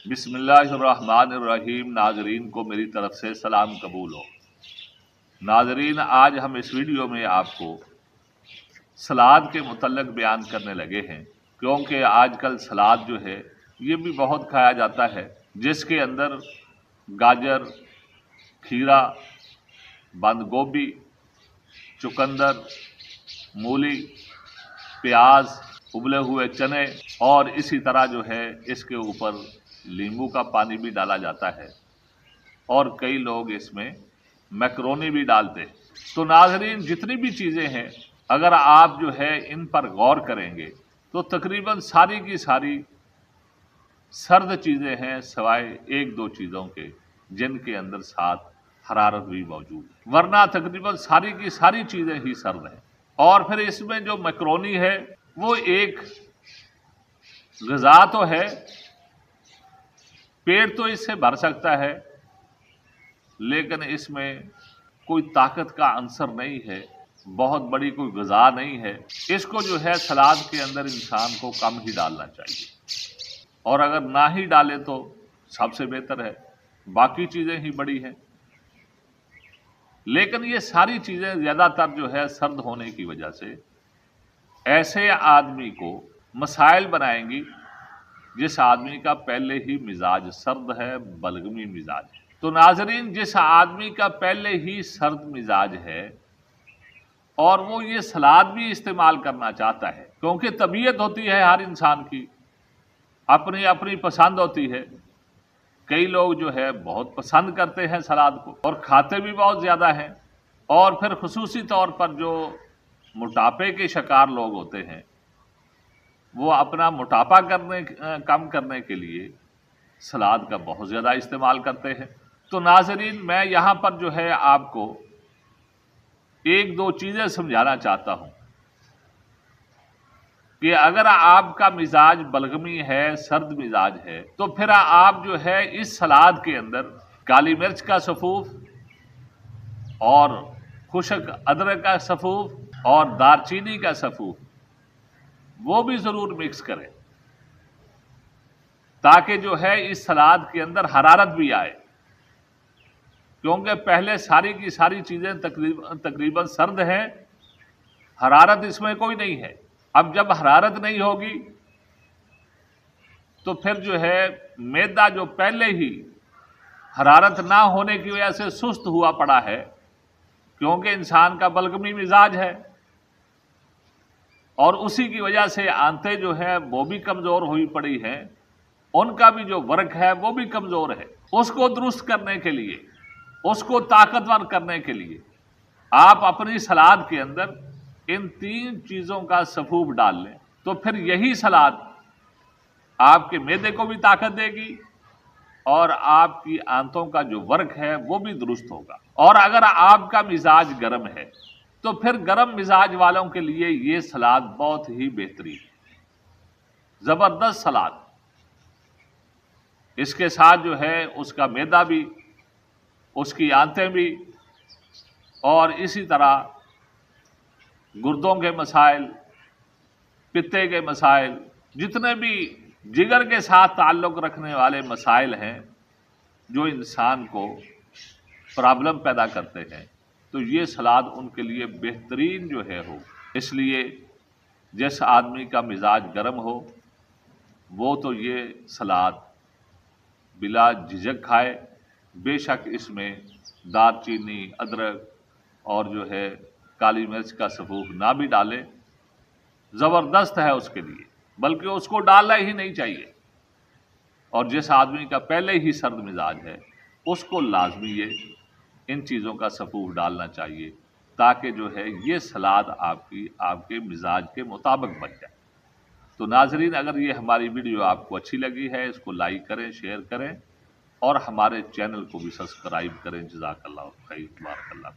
बिस्मिल्लाहिर्रहमानिर्रहीम। नाजरीन को मेरी तरफ से सलाम कबूल हो। नाजरीन, आज हम इस वीडियो में आपको सलाद के मुतल्लिक़ बयान करने लगे हैं, क्योंकि आजकल सलाद जो है ये भी बहुत खाया जाता है, जिसके अंदर गाजर, खीरा, बंद गोभी, चुकंदर, मूली, प्याज, उबले हुए चने और इसी तरह जो है इसके ऊपर नींबू का पानी भी डाला जाता है और कई लोग इसमें मैकरोनी भी डालते हैं। तो नाज़रीन, जितनी भी चीज़ें हैं, अगर आप जो है इन पर गौर करेंगे तो तकरीबन सारी की सारी सर्द चीज़ें हैं, सिवाय एक दो चीज़ों के जिनके अंदर साथ हरारत भी मौजूद है, वरना तकरीबन सारी की सारी चीज़ें ही सर्द हैं। और फिर इसमें जो मैकरोनी है वो एक ग़िज़ा तो है, पेट तो इससे भर सकता है, लेकिन इसमें कोई ताकत का अंसर नहीं है, बहुत बड़ी कोई ग़िज़ा नहीं है। इसको जो है सलाद के अंदर इंसान को कम ही डालना चाहिए, और अगर ना ही डाले तो सबसे बेहतर है, बाकी चीज़ें ही बड़ी हैं। लेकिन ये सारी चीज़ें ज़्यादातर जो है सर्द होने की वजह से ऐसे आदमी को मसाइल बनाएंगी जिस आदमी का पहले ही मिजाज सर्द है, बलगमी मिजाज है। तो नाजरीन, जिस आदमी का पहले ही सर्द मिजाज है और वो ये सलाद भी इस्तेमाल करना चाहता है, क्योंकि तबीयत होती है हर इंसान की, अपनी अपनी पसंद होती है। कई लोग जो है बहुत पसंद करते हैं सलाद को और खाते भी बहुत ज़्यादा हैं, और फिर खुसूसी तौर पर जो मोटापे के शिकार लोग होते हैं वो अपना मोटापा कम करने के लिए सलाद का बहुत ज़्यादा इस्तेमाल करते हैं। तो नाज़रीन, मैं यहाँ पर जो है आपको एक दो चीज़ें समझाना चाहता हूँ कि अगर आपका मिजाज बलगमी है, सर्द मिजाज है, तो फिर आप जो है इस सलाद के अंदर काली मिर्च का सफ़ूफ और खुश्क अदरक का सफ़ूफ और दालचीनी का सफ़ूफ वो भी ज़रूर मिक्स करें, ताकि जो है इस सलाद के अंदर हरारत भी आए, क्योंकि पहले सारी की सारी चीज़ें तकरीबन सर्द हैं, हरारत इसमें कोई नहीं है। अब जब हरारत नहीं होगी तो फिर जो है मैदा जो पहले ही हरारत ना होने की वजह से सुस्त हुआ पड़ा है, क्योंकि इंसान का बलगमी मिजाज है, और उसी की वजह से आंतें जो है वो भी कमज़ोर हुई पड़ी हैं, उनका भी जो वर्क है वो भी कमज़ोर है। उसको दुरुस्त करने के लिए, उसको ताकतवर करने के लिए आप अपनी सलाद के अंदर इन तीन चीज़ों का सफ़ूफ डाल लें, तो फिर यही सलाद आपके मैदे को भी ताकत देगी और आपकी आंतों का जो वर्क है वो भी दुरुस्त होगा। और अगर आपका मिजाज गर्म है तो फिर गर्म मिजाज वालों के लिए ये सलाद बहुत ही बेहतरीन है, ज़बरदस्त सलाद। इसके साथ जो है उसका मैदा भी, उसकी आंतें भी, और इसी तरह गुर्दों के मसाइल, पित्ते के मसाइल, जितने भी जिगर के साथ ताल्लुक़ रखने वाले मसाइल हैं जो इंसान को प्रॉब्लम पैदा करते हैं, तो ये सलाद उनके लिए बेहतरीन जो है हो। इसलिए जिस आदमी का मिजाज गर्म हो वो तो ये सलाद बिला झिझक खाए। बेशक इसमें दालचीनी, अदरक और जो है काली मिर्च का सफ़ूफ ना भी डाले, ज़बरदस्त है उसके लिए, बल्कि उसको डालना ही नहीं चाहिए। और जिस आदमी का पहले ही सर्द मिजाज है उसको लाजमी ये इन चीज़ों का सफ़ूफ डालना चाहिए, ताकि जो है ये सलाद आपके मिजाज के मुताबिक बन जाए। तो नाजरीन, अगर ये हमारी वीडियो आपको अच्छी लगी है, इसको लाइक करें, शेयर करें और हमारे चैनल को भी सब्सक्राइब करें। जज़ाकल्लाह खैर, बारकल्लाह।